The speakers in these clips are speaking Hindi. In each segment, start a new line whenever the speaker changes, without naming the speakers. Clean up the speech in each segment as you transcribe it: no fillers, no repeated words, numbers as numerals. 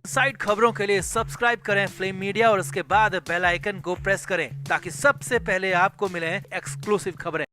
साइड खबरों के लिए सब्सक्राइब करें फ्लेम मीडिया और उसके बाद बेल आइकन को प्रेस करें ताकि सबसे पहले आपको मिले एक्सक्लूसिव खबरें।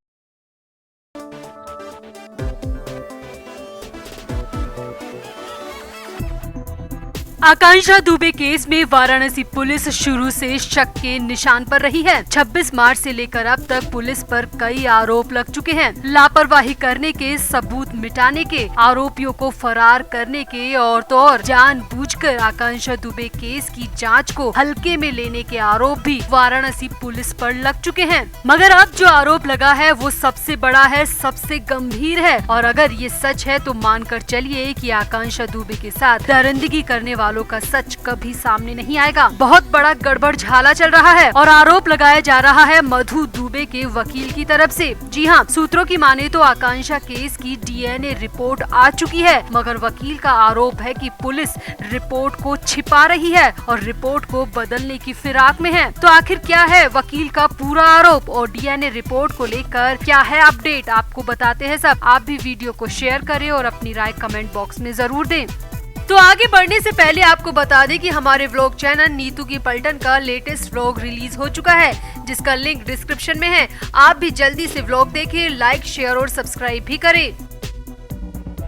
आकांक्षा दुबे केस में वाराणसी पुलिस शुरू से शक के निशान पर रही है। 26 मार्च से लेकर अब तक पुलिस पर कई आरोप लग चुके हैं। लापरवाही करने के, सबूत मिटाने के, आरोपियों को फरार करने के और तो और जानबूझकर आकांक्षा दुबे केस की जांच को हल्के में लेने के आरोप भी वाराणसी पुलिस पर लग चुके हैं। मगर अब जो आरोप लगा है वो सबसे बड़ा है, सबसे गंभीर है और अगर ये सच है तो मानकर चलिए कि आकांक्षा दुबे के साथ दरिंदगी करने वालों का सच कभी सामने नहीं आएगा। बहुत बड़ा गड़बड़ झाला चल रहा है और आरोप लगाया जा रहा है मधु दुबे के वकील की तरफ से। जी हाँ, सूत्रों की माने तो आकांक्षा केस की डीएनए रिपोर्ट आ चुकी है, मगर वकील का आरोप है कि पुलिस रिपोर्ट को छिपा रही है और रिपोर्ट को बदलने की फिराक में है। तो आखिर क्या है वकील का पूरा आरोप और डीएनए रिपोर्ट को लेकर क्या है अपडेट, आपको बताते हैं सब। आप भी वीडियो को शेयर करें और अपनी राय कमेंट बॉक्स में जरूर दें। तो आगे बढ़ने से पहले आपको बता दें कि हमारे व्लॉग चैनल नीतू की पलटन का लेटेस्ट व्लॉग रिलीज हो चुका है, जिसका लिंक डिस्क्रिप्शन में है। आप भी जल्दी से व्लॉग देखें, लाइक, शेयर और सब्सक्राइब भी करें।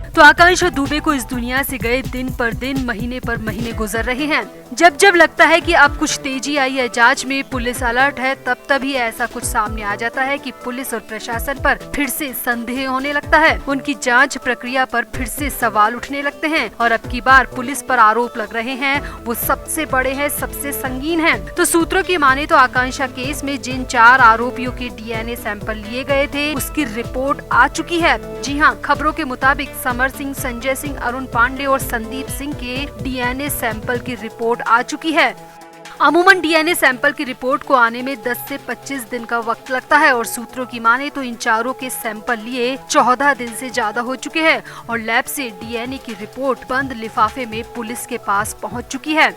तो आकांक्षा दुबे को इस दुनिया से गए दिन पर दिन, महीने पर महीने गुजर रहे हैं। जब जब लगता है कि अब कुछ तेजी आई है जांच में, पुलिस अलर्ट है, तब तभी ऐसा कुछ सामने आ जाता है कि पुलिस और प्रशासन पर फिर से संदेह होने लगता है। उनकी जांच प्रक्रिया पर फिर से सवाल उठने लगते हैं और अब की बार पुलिस पर आरोप लग रहे हैं वो सबसे बड़े हैं, सबसे संगीन हैं। तो सूत्रों की माने तो आकांक्षा केस में जिन 4 आरोपियों के डीएनए सैंपल लिए गए थे उसकी रिपोर्ट आ चुकी है। जी हाँ, खबरों के मुताबिक समर सिंह, संजय सिंह, अरुण पांडे और संदीप सिंह के डीएनए सैंपल की रिपोर्ट आ चुकी है। अमूमन डीएनए सैंपल की रिपोर्ट को आने में 10 से 25 दिन का वक्त लगता है और सूत्रों की माने तो इन चारों के सैंपल लिए 14 दिन से ज्यादा हो चुके हैं और लैब से डीएनए की रिपोर्ट बंद लिफाफे में पुलिस के पास पहुंच चुकी है।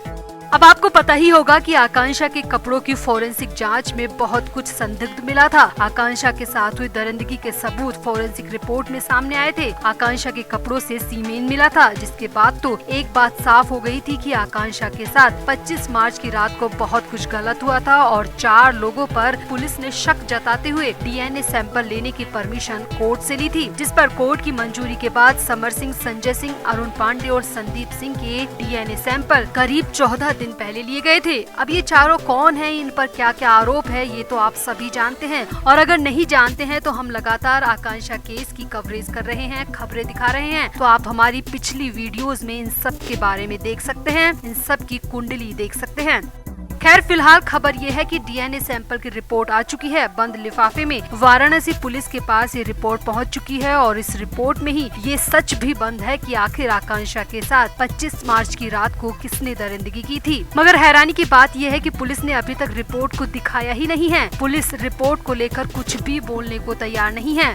अब आपको पता ही होगा कि आकांक्षा के कपड़ों की फोरेंसिक जांच में बहुत कुछ संदिग्ध मिला था। आकांक्षा के साथ हुई दरिंदगी के सबूत फोरेंसिक रिपोर्ट में सामने आए थे। आकांक्षा के कपड़ों से सीमेन मिला था, जिसके बाद तो एक बात साफ हो गई थी कि आकांक्षा के साथ 25 मार्च की रात को बहुत कुछ गलत हुआ था और 4 लोगों पर पुलिस ने शक जताते हुए डीएनए सैंपल लेने की परमिशन कोर्ट से ली थी, जिस पर कोर्ट की मंजूरी के बाद समर सिंह, संजय सिंह, अरुण पांडे और संदीप सिंह के डीएनए सैंपल करीब 14 दिन पहले लिए गए थे। अब ये चारों कौन हैं, इन पर क्या क्या आरोप है, ये तो आप सभी जानते हैं और अगर नहीं जानते हैं तो हम लगातार आकांक्षा केस की कवरेज कर रहे हैं, खबरें दिखा रहे हैं। तो आप हमारी पिछली वीडियोस में इन सब के बारे में देख सकते हैं, इन सब की कुंडली देख सकते हैं। खैर, फिलहाल खबर ये है कि डीएनए सैंपल की रिपोर्ट आ चुकी है बंद लिफाफे में। वाराणसी पुलिस के पास ये रिपोर्ट पहुंच चुकी है और इस रिपोर्ट में ही ये सच भी बंद है कि आखिर आकांक्षा के साथ 25 मार्च की रात को किसने दरिंदगी की थी। मगर हैरानी की बात ये है कि पुलिस ने अभी तक रिपोर्ट को दिखाया ही नहीं है। पुलिस रिपोर्ट को लेकर कुछ भी बोलने को तैयार नहीं है।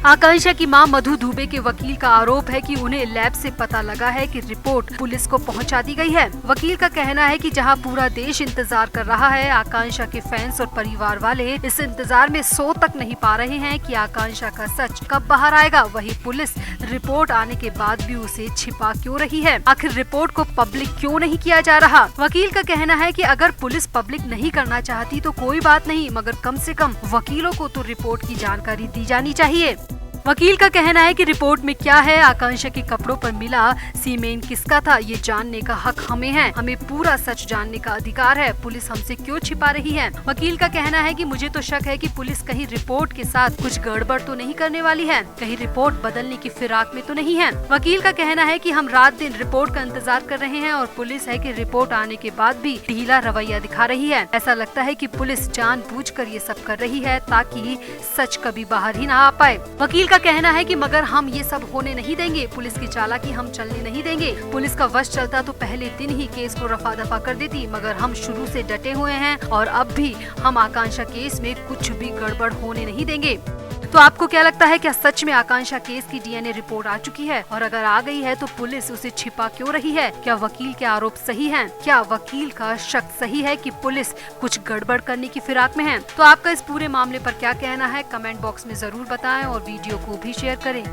आकांक्षा की मां मधु दुबे के वकील का आरोप है कि उन्हें लैब से पता लगा है कि रिपोर्ट पुलिस को पहुंचा दी गई है। वकील का कहना है कि जहां पूरा देश इंतजार कर रहा है, आकांक्षा के फैंस और परिवार वाले इस इंतजार में सो तक नहीं पा रहे हैं कि आकांक्षा का सच कब बाहर आएगा। वही पुलिस रिपोर्ट आने के बाद भी उसे छिपा क्यों रही है, आखिर रिपोर्ट को पब्लिक क्यों नहीं किया जा रहा। वकील का कहना है कि अगर पुलिस पब्लिक नहीं करना चाहती तो कोई बात नहीं, मगर कम से कम वकीलों को तो रिपोर्ट की जानकारी दी जानी चाहिए। वकील का कहना है कि रिपोर्ट में क्या है, आकांक्षा के कपड़ों पर मिला सीमेन किसका था, ये जानने का हक हमें है। हमें पूरा सच जानने का अधिकार है। पुलिस हमसे क्यों छिपा रही है। वकील का कहना है कि मुझे तो शक है कि पुलिस कहीं रिपोर्ट के साथ कुछ गड़बड़ तो नहीं करने वाली है, कहीं रिपोर्ट बदलने की फिराक में तो नहीं है। वकील का कहना है कि हम रात दिन रिपोर्ट का इंतजार कर रहे हैं और पुलिस है कि रिपोर्ट आने के बाद भी ढीला रवैया दिखा रही है। ऐसा लगता है कि पुलिस जानबूझकर ये सब कर रही है ताकि सच कभी बाहर ही ना आ पाए। वकील का कहना है कि मगर हम ये सब होने नहीं देंगे, पुलिस की चालाकी हम चलने नहीं देंगे। पुलिस का वश चलता तो पहले दिन ही केस को रफा दफा कर देती, मगर हम शुरू से डटे हुए हैं और अब भी हम आकांक्षा केस में कुछ भी गड़बड़ होने नहीं देंगे। तो आपको क्या लगता है, क्या सच में आकांक्षा केस की डीएनए रिपोर्ट आ चुकी है और अगर आ गई है तो पुलिस उसे छिपा क्यों रही है। क्या वकील के आरोप सही हैं? क्या वकील का शक सही है कि पुलिस कुछ गड़बड़ करने की फिराक में है? तो आपका इस पूरे मामले पर क्या कहना है, कमेंट बॉक्स में जरूर बताएं और वीडियो को भी शेयर करें।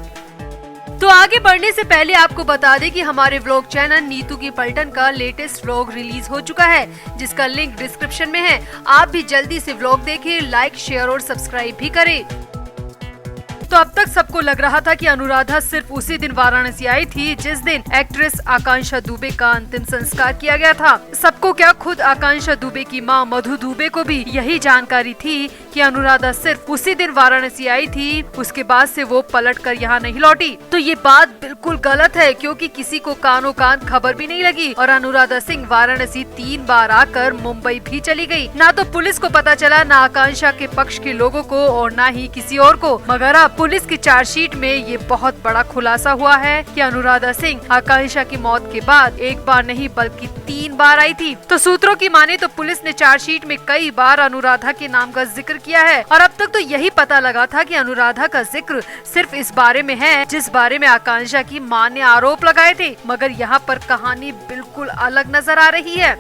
तो आगे बढ़ने से पहले आपको बता दें कि हमारे व्लॉग चैनल नीतू की पलटन का लेटेस्ट व्लॉग रिलीज हो चुका है, जिसका लिंक डिस्क्रिप्शन में है। आप भी जल्दी से व्लॉग देखें, लाइक, शेयर और सब्सक्राइब भी करें। तो अब तक सबको लग रहा था कि अनुराधा सिर्फ उसी दिन वाराणसी आई थी जिस दिन एक्ट्रेस आकांक्षा दुबे का अंतिम संस्कार किया गया था। सबको क्या, खुद आकांक्षा दुबे की मां मधु दुबे को भी यही जानकारी थी कि अनुराधा सिर्फ उसी दिन वाराणसी आई थी, उसके बाद से वो पलट कर यहाँ नहीं लौटी। तो ये बात बिल्कुल गलत है, क्योंकि किसी को कानों कान खबर भी नहीं लगी और अनुराधा सिंह वाराणसी 3 बार आकर मुंबई भी चली गई। ना तो पुलिस को पता चला, ना आकांक्षा के पक्ष के लोगों को और ना ही किसी और को। मगर अब पुलिस की चार्जशीट में ये बहुत बड़ा खुलासा हुआ है कि अनुराधा सिंह आकांक्षा की मौत के बाद एक बार नहीं बल्कि 3 बार आई थी। तो सूत्रों की माने तो पुलिस ने चार्जशीट में कई बार अनुराधा के नाम का जिक्र किया है और अब तक तो यही पता लगा था कि अनुराधा का जिक्र सिर्फ इस बारे में है जिस बारे में आकांक्षा की मां ने आरोप लगाए थे। मगर यहाँ पर कहानी बिल्कुल अलग नजर आ रही है।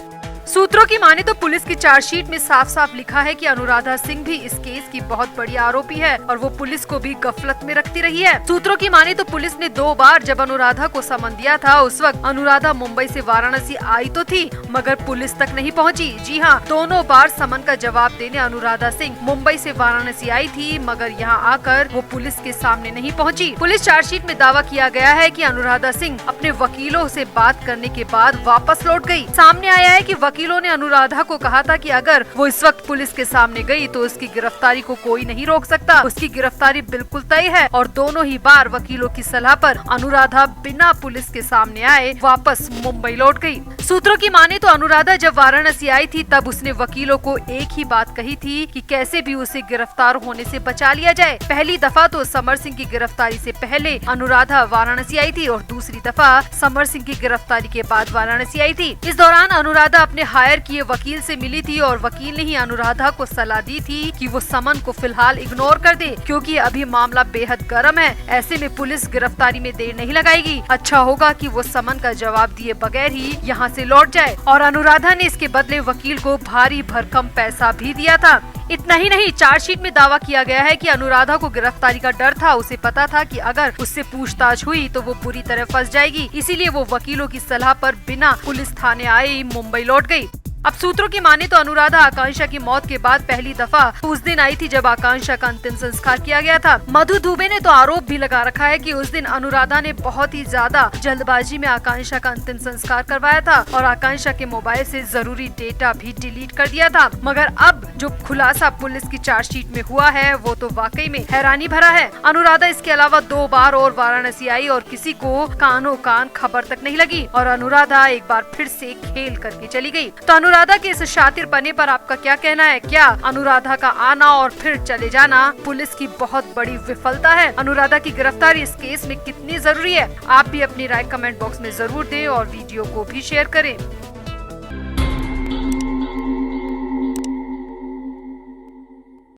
सूत्रों की माने तो पुलिस की चार्जशीट में साफ साफ लिखा है कि अनुराधा सिंह भी इस केस की बहुत बड़ी आरोपी है और वो पुलिस को भी गफलत में रखती रही है। सूत्रों की माने तो पुलिस ने 2 बार जब अनुराधा को समन दिया था, उस वक्त अनुराधा मुंबई से वाराणसी आई तो थी मगर पुलिस तक नहीं पहुंची। जी हाँ, दोनों बार समन का जवाब देने अनुराधा सिंह मुंबई से वाराणसी आई थी मगर यहाँ आकर वो पुलिस के सामने नहीं पहुँची। पुलिस चार्जशीट में दावा किया गया है कि अनुराधा सिंह अपने वकीलों से बात करने के बाद वापस लौट गयी। सामने आया है कि वकीलों ने अनुराधा को कहा था कि अगर वो इस वक्त पुलिस के सामने गई तो उसकी गिरफ्तारी को कोई नहीं रोक सकता, उसकी गिरफ्तारी बिल्कुल तय है। और दोनों ही बार वकीलों की सलाह पर अनुराधा बिना पुलिस के सामने आए वापस मुंबई लौट गई। सूत्रों की माने तो अनुराधा जब वाराणसी आई थी तब उसने वकीलों को एक ही बात कही थी कि कैसे भी उसे गिरफ्तार होने से बचा लिया जाए। पहली दफा तो समर सिंह की गिरफ्तारी से पहले अनुराधा वाराणसी आई थी और दूसरी दफा समर सिंह की गिरफ्तारी के बाद वाराणसी आई थी। इस दौरान अनुराधा अपने हायर किए वकील से मिली थी और वकील ने ही अनुराधा को सलाह दी थी कि वो समन को फिलहाल इग्नोर कर दे, क्योंकि अभी मामला बेहद गर्म है। ऐसे में पुलिस गिरफ्तारी में देर नहीं लगाएगी। अच्छा होगा कि वो समन का जवाब दिए बगैर ही यहाँ से लौट जाए। और अनुराधा ने इसके बदले वकील को भारी भरकम पैसा भी दिया था। इतना ही नहीं, चार्जशीट में दावा किया गया है कि अनुराधा को गिरफ्तारी का डर था। उसे पता था कि अगर उससे पूछताछ हुई तो वो बुरी तरह फंस जाएगी, इसीलिए वो वकीलों की सलाह पर बिना पुलिस थाने आए मुंबई लौट गई। अब सूत्रों की माने तो अनुराधा आकांक्षा की मौत के बाद पहली दफा उस दिन आई थी जब आकांक्षा का अंतिम संस्कार किया गया था। मधु दुबे ने तो आरोप भी लगा रखा है कि उस दिन अनुराधा ने बहुत ही ज्यादा जल्दबाजी में आकांक्षा का अंतिम संस्कार करवाया था और आकांक्षा के मोबाइल से जरूरी डेटा भी डिलीट कर दिया था। मगर अब जो खुलासा पुलिस की चार्जशीट में हुआ है वो तो वाकई में हैरानी भरा है। अनुराधा इसके अलावा 2 बार और वाराणसी आई और किसी को कानों कान खबर तक नहीं लगी और अनुराधा एक बार फिर से खेल करके चली गई। तो अनुराधा के इस शातिर पने पर आपका क्या कहना है? क्या अनुराधा का आना और फिर चले जाना पुलिस की बहुत बड़ी विफलता है? अनुराधा की गिरफ्तारी इस केस में कितनी जरूरी है? आप भी अपनी राय कमेंट बॉक्स में जरूर दें और वीडियो को भी शेयर करें।